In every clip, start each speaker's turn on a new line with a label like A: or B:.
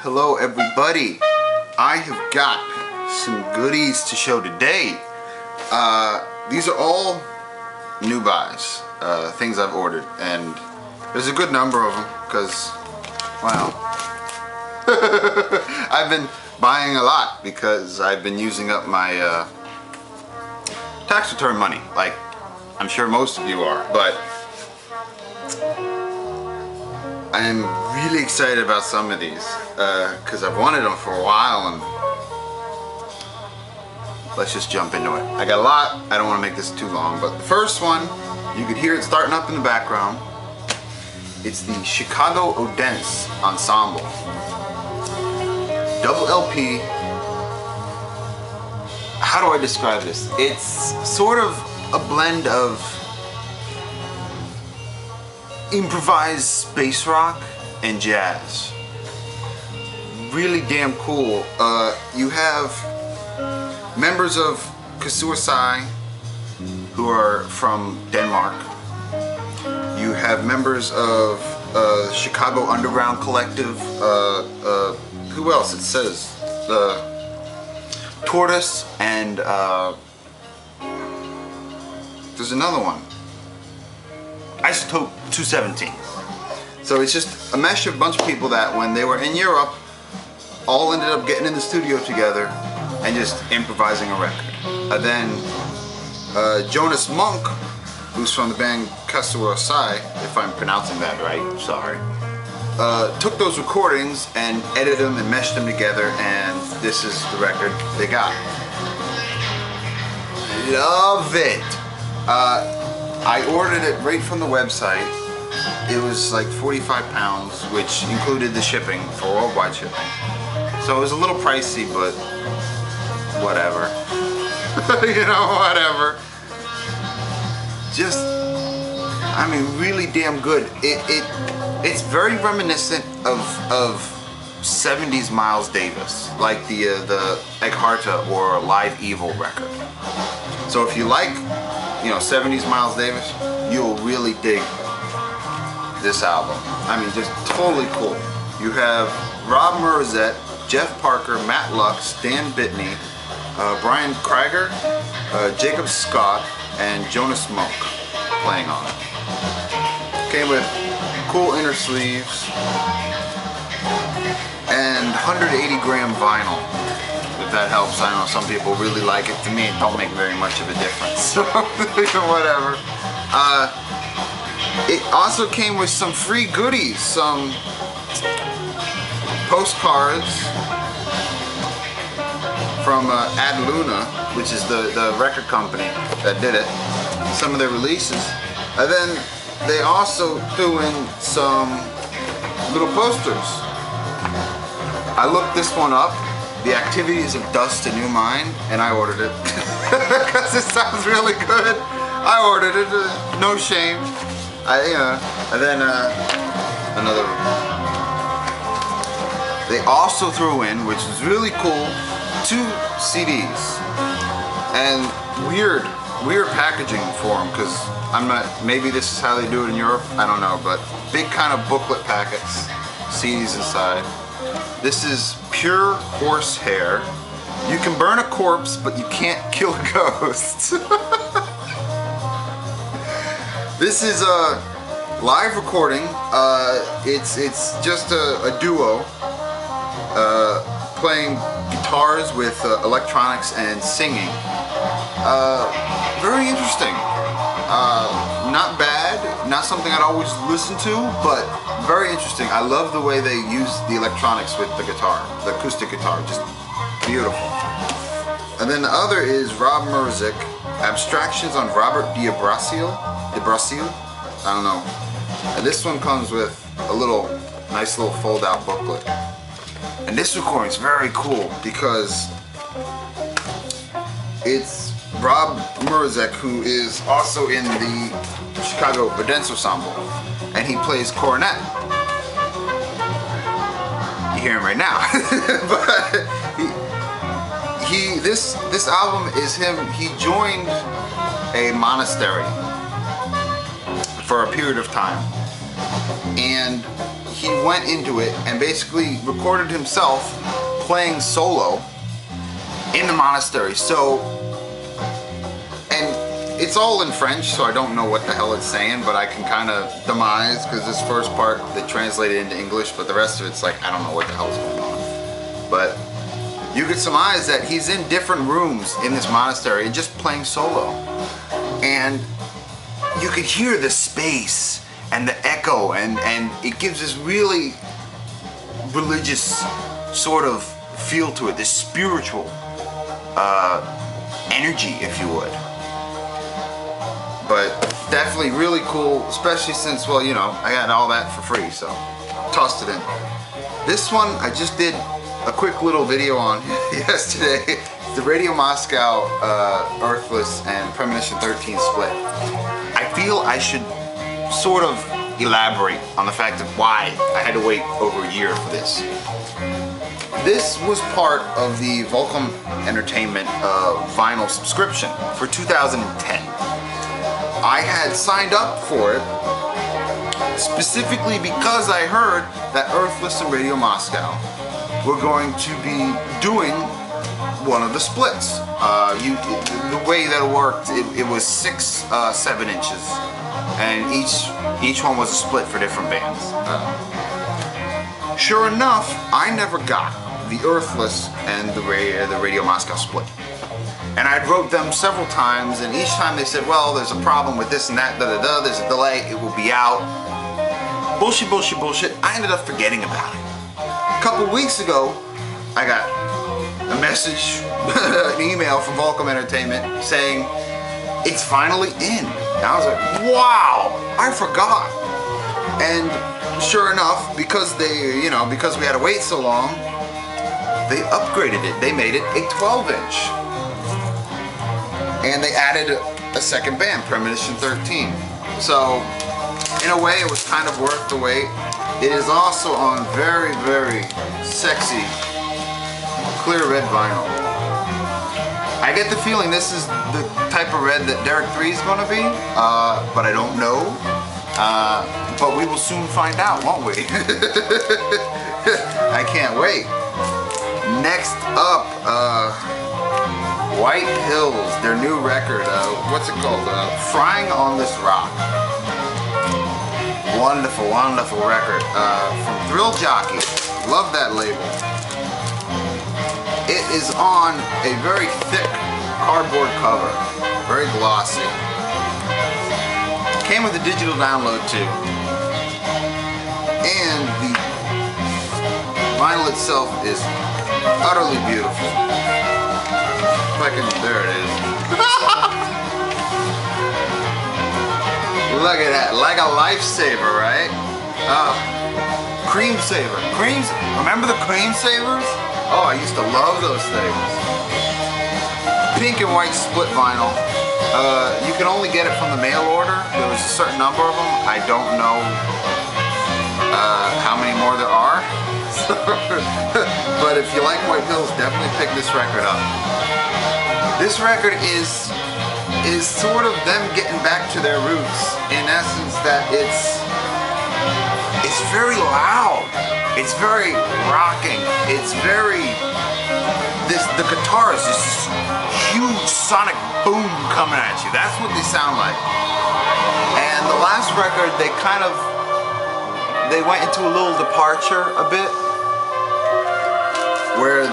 A: Hello everybody. I have got some goodies to show today. These are all new buys, things I've ordered, and there's a good number of them because, well, I've been buying a lot because I've been using up my tax return money, like I'm sure most of you are, but I am really excited about some of these because I've wanted them for a while, and let's just jump into it. I got a lot. I don't want to make this too long, but the first one, you could hear it starting up in the background. It's the Chicago Odense Ensemble. Double LP. How do I describe this? It's sort of a blend of improvised space rock and jazz. Really damn cool. You have members of Tortoise who are from Denmark. You have members of Chicago Underground Collective. Who else? It says Tortoise, and there's another one. Isotope 217. So it's just a mesh of a bunch of people that when they were in Europe all ended up getting in the studio together and just improvising a record. Then Jonas Monk, who's from the band Tortoise, if I'm pronouncing that right, sorry, took those recordings and edited them and meshed them together, and this is the record they got. Love it! I ordered it right from the website. It was like 45 pounds, which included the shipping for worldwide shipping. So it was a little pricey, but whatever. You know, whatever. Just, I mean, really damn good. It's very reminiscent of 70s Miles Davis, like the Eggharta or Live Evil record. So if you like, you know, 70s Miles Davis, you'll really dig this album. I mean, just totally cool. You have Rob Murzett, Jeff Parker, Matt Lux, Dan Bitney, Brian Krieger, Jacob Scott, and Jonas Monk playing on it. Came with cool inner sleeves and 180 gram vinyl. If that helps. I know some people really like it. To me, it don't make very much of a difference. So whatever. It also came with some free goodies, some postcards from Ad Luna, which is the record company that did it, some of their releases. And then they also threw in some little posters. I looked this one up, The Activities of Dust, A New Mind, and I ordered it because it sounds really good. I ordered it, no shame. And then another. They also threw in, which is really cool, 2 CDs, and weird packaging for them, because I'm not, maybe this is how they do it in Europe, I don't know, but big kind of booklet packets, CDs inside. This is Pure Horse Hair. You can burn a corpse, but you can't kill a ghost. This is a live recording. It's just a duo playing guitars with electronics and singing. Very interesting. Not bad, not something I'd always listen to, but very interesting. I love the way they use the electronics with the guitar, the acoustic guitar, just beautiful. And then the other is Rob Murzett, Abstractions on Robert de Brasil, I don't know. And this one comes with a nice little fold-out booklet. And this recording is very cool because it's Rob Murzett, who is also in the Chicago Odense Ensemble, and he plays cornet. You hear him right now. But this album is him. He joined a monastery for a period of time, and he went into it and basically recorded himself playing solo in the monastery. So, and it's all in French, so I don't know what the hell it's saying, but I can kind of demise, because this first part they translated into English, but the rest of it's like, I don't know what the hell's going on. But you could surmise that he's in different rooms in this monastery and just playing solo. And you could hear the space and the echo, and it gives this really religious sort of feel to it, this spiritual energy, if you would. But definitely really cool, especially since, well, you know, I got all that for free, so tossed it in. This one I just did a quick little video on yesterday. The Radio Moscow Earthless and Premonition 13 split. I feel I should sort of elaborate on the fact of why I had to wait over a year for this. This was part of the Volcom Entertainment vinyl subscription for 2010. I had signed up for it specifically because I heard that Earthless and Radio Moscow were going to be doing one of the splits. The way that it worked, it was 6 7 inches, and each one was a split for different bands. Sure enough, I never got the Earthless and the Radio Moscow split. And I wrote them several times, and each time they said, well, there's a problem with this and that, there's a delay, it will be out. Bullshit, bullshit, bullshit. I ended up forgetting about it. A couple weeks ago, I got a message, an email from Volcom Entertainment saying, it's finally in. And I was like, wow, I forgot. And sure enough, because because we had to wait so long, they upgraded it. They made it a 12-inch. And they added a second band, Premonition 13. So, in a way, it was kind of worth the wait. It is also on very, very sexy, clear red vinyl. I get the feeling this is the type of red that Derek 3 is going to be, but I don't know. But we will soon find out, won't we? I can't wait. Next up, White Hills, their new record, what's it called? Frying on This Rock. Wonderful, wonderful record from Thrill Jockey. Love that label. It is on a very thick cardboard cover, very glossy. Came with a digital download too. And the vinyl itself is utterly beautiful. There it is. Look at that, like a lifesaver, right? Cream saver. Remember the cream savers? Oh, I used to love those things. Pink and white split vinyl. You can only get it from the mail order. There was a certain number of them. I don't know how many more there are. But if you like White Hills, definitely pick this record up. This record is sort of them getting back to their roots. In essence, that it's very loud. It's very rocking. It's very the guitar is this huge sonic boom coming at you. That's what they sound like. And the last record, they went into a little departure a bit, where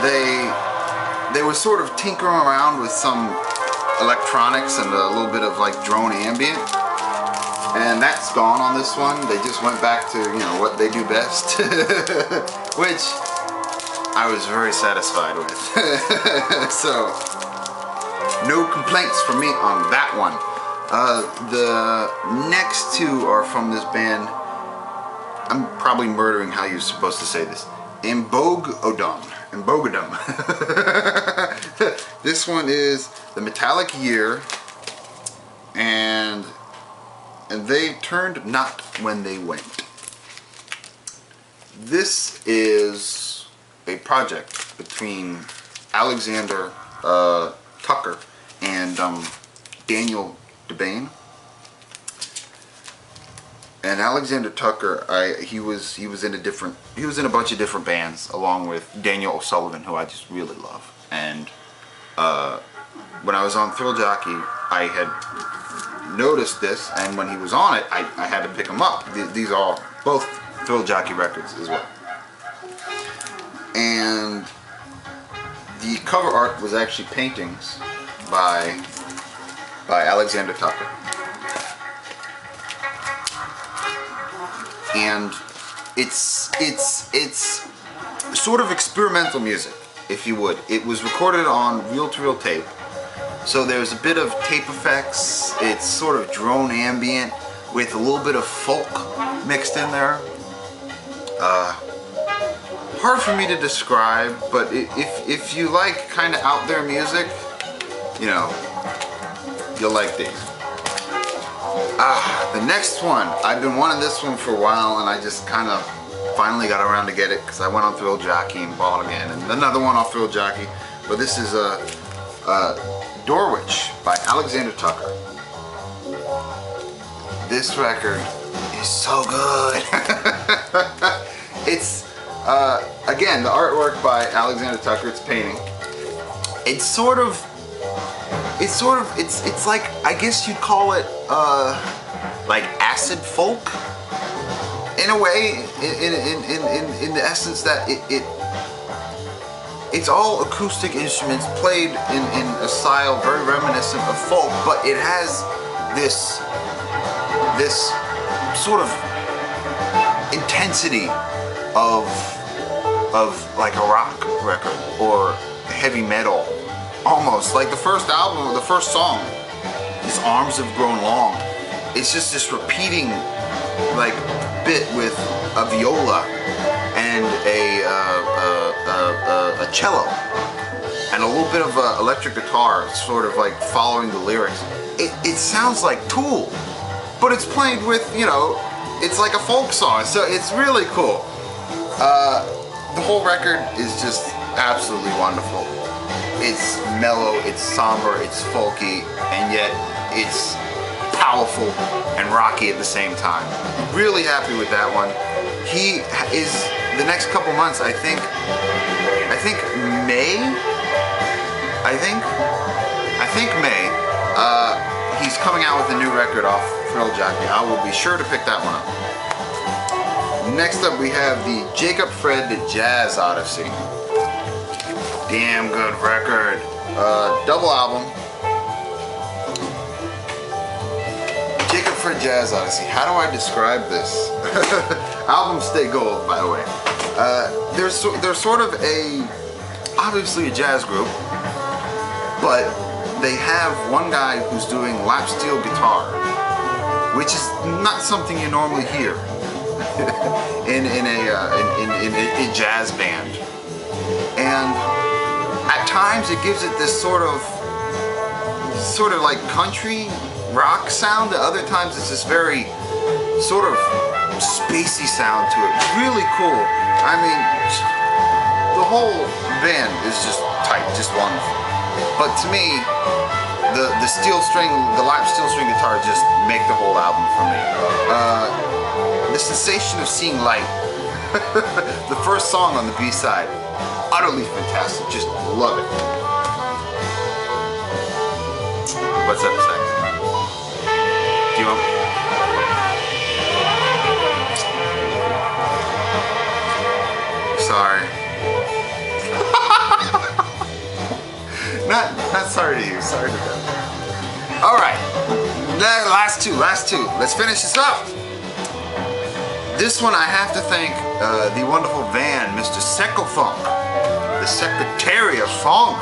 A: they were sort of tinkering around with some electronics and a little bit of like drone ambient, and that's gone on this one. They just went back to what they do best, which I was very satisfied with. So no complaints from me on that one. The next two are from this band. I'm probably murdering how you're supposed to say this. Embogodum. This one is The Metallic Year, and They Turned Not When They Went. This is a project between Alexander Tucker and Daniel DeBane. And Alexander Tucker, he was in a bunch of different bands along with Daniel O'Sullivan, who I just really love. And when I was on Thrill Jockey, I had noticed this, and when he was on it, I had to pick him up. These are both Thrill Jockey records as well. And the cover art was actually paintings by Alexander Tucker. And it's sort of experimental music, if you would. It was recorded on reel-to-reel tape, so there's a bit of tape effects. It's sort of drone ambient with a little bit of folk mixed in there. Hard for me to describe, but if you like kind of out there music, you know, you'll like these. The next one, I've been wanting this one for a while, and I just kind of finally got around to get it because I went on Thrill Jockey and bought again, and another one off Thrill Jockey. But this is Doorwitch by Alexander Tucker. This record is so good. It's again, the artwork by Alexander Tucker. It's painting. It's like, I guess you'd call it like acid folk in a way, in the essence that it's all acoustic instruments played in a style very reminiscent of folk, but it has this sort of intensity of like a rock record or heavy metal. Almost like the first album, the first song, His Arms Have Grown Long. It's just this repeating like bit with a viola and a cello and a little bit of electric guitar, sort of like following the lyrics. It sounds like Tool, but it's played with, you know, it's like a folk song. So it's really cool. The whole record is just absolutely wonderful. It's mellow, it's somber, it's folky, and yet it's powerful and rocky at the same time. Really happy with that one. He is, the next couple months, I think May, he's coming out with a new record off Thrill Jockey. I will be sure to pick that one up. Next up we have the Jacob Fred the Jazz Odyssey. Damn good record. Double album. Jacob Fred Jazz Odyssey. How do I describe this? Albums stay gold, by the way. They're sort of obviously a jazz group, but they have one guy who's doing lap steel guitar, which is not something you normally hear in a jazz band. And at times it gives it this sort of like country rock sound. At other times it's this very sort of spacey sound to it. Really cool. I mean, the whole band is just tight, just wonderful. But to me, the lap steel string guitar just make the whole album for me. The sensation of seeing light. The first song on the B-side. Utterly fantastic, just love it. What's up, Zach? Do you want? Sorry. not sorry to you, sorry to them. Alright, last two. Let's finish this up. This one I have to thank the wonderful van, Mr. Secofunk, the Secretary of Funk.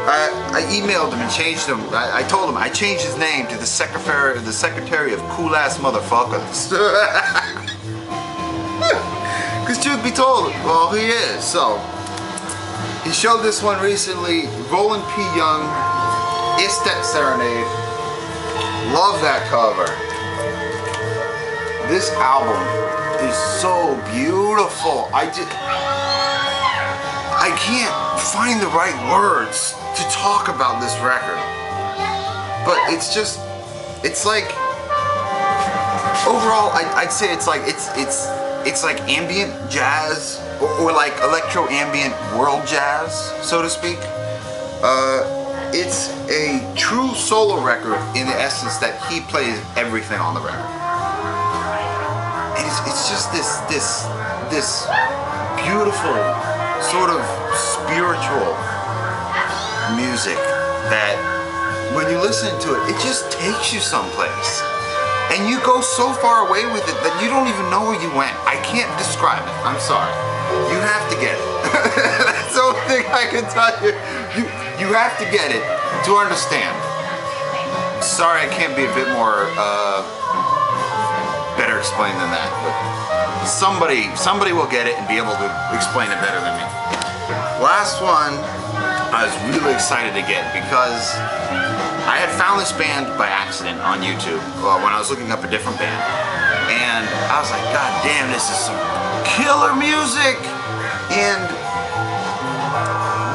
A: I emailed him and changed him. I told him I changed his name to the Secretary of Cool Ass Motherfuckers. Because truth be told, well, he is. So he showed this one recently. Roland P. Young, Estet Serenade. Love that cover. This album is so beautiful. I can't find the right words to talk about this record, but it's like overall, I'd say it's like it's like ambient jazz or like electro ambient world jazz, so to speak. It's a true solo record in the essence that he plays everything on the record. And it's just this beautiful sort of spiritual music that when you listen to it, it just takes you someplace. And you go so far away with it that you don't even know where you went. I can't describe it. I'm sorry. You have to get it. That's the only thing I can tell you. You have to get it to understand. Sorry I can't be a bit more better explained than that. But somebody will get it and be able to explain it better than me. Last one I was really excited to get because I had found this band by accident on YouTube when I was looking up a different band, and I was like, God damn, this is some killer music. And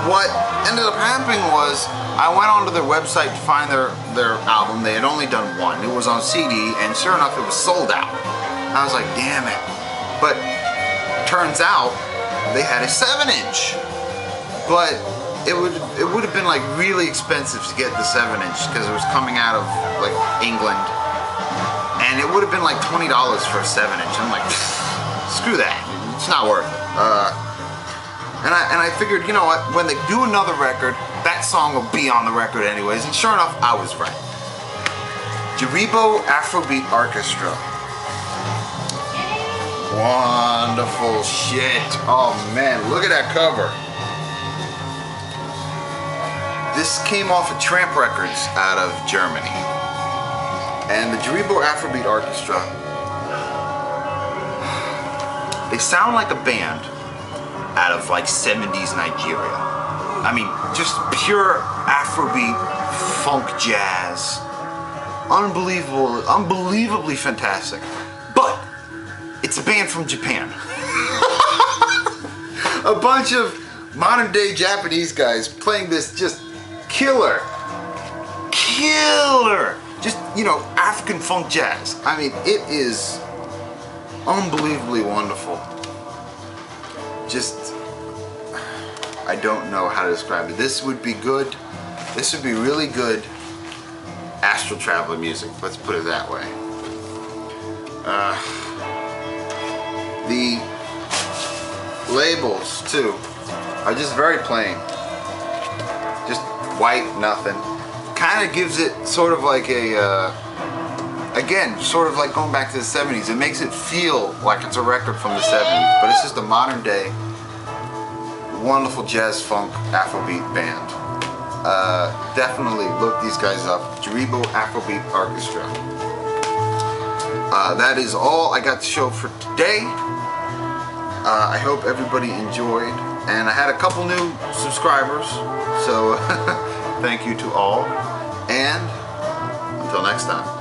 A: what ended up happening was I went onto their website to find their album. They had only done one. It was on CD, and sure enough, it was sold out. I was like, damn it. But turns out they had a 7-inch, but it would have been like really expensive to get the 7-inch because it was coming out of like England, and it would have been like $20 for a 7-inch. I'm like, screw that, it's not worth it. And I figured, you know what, when they do another record, that song will be on the record anyways, and sure enough, I was right. Jaribo Afrobeat Orchestra. Wonderful shit. Oh man, look at that cover. This came off of Tramp Records out of Germany. And the Jaribo Afrobeat Orchestra, they sound like a band out of like 70s Nigeria. I mean, just pure Afrobeat, funk jazz. Unbelievably fantastic. But it's a band from Japan. A bunch of modern day Japanese guys playing this just killer, just, you know, African funk jazz. I mean, it is unbelievably wonderful. Just, I don't know how to describe it. This would be good. This would be really good astral traveler music. Let's put it that way. The labels too are just very plain. Just white, nothing. Kind of gives it sort of like a, again, sort of like going back to the 70s. It makes it feel like it's a record from the 70s, but it's just a modern day, wonderful jazz funk Afrobeat band. Definitely look these guys up. Jaribo Afrobeat Orchestra. That is all I got to show for today. I hope everybody enjoyed, and I had a couple new subscribers, so thank you to all, and until next time.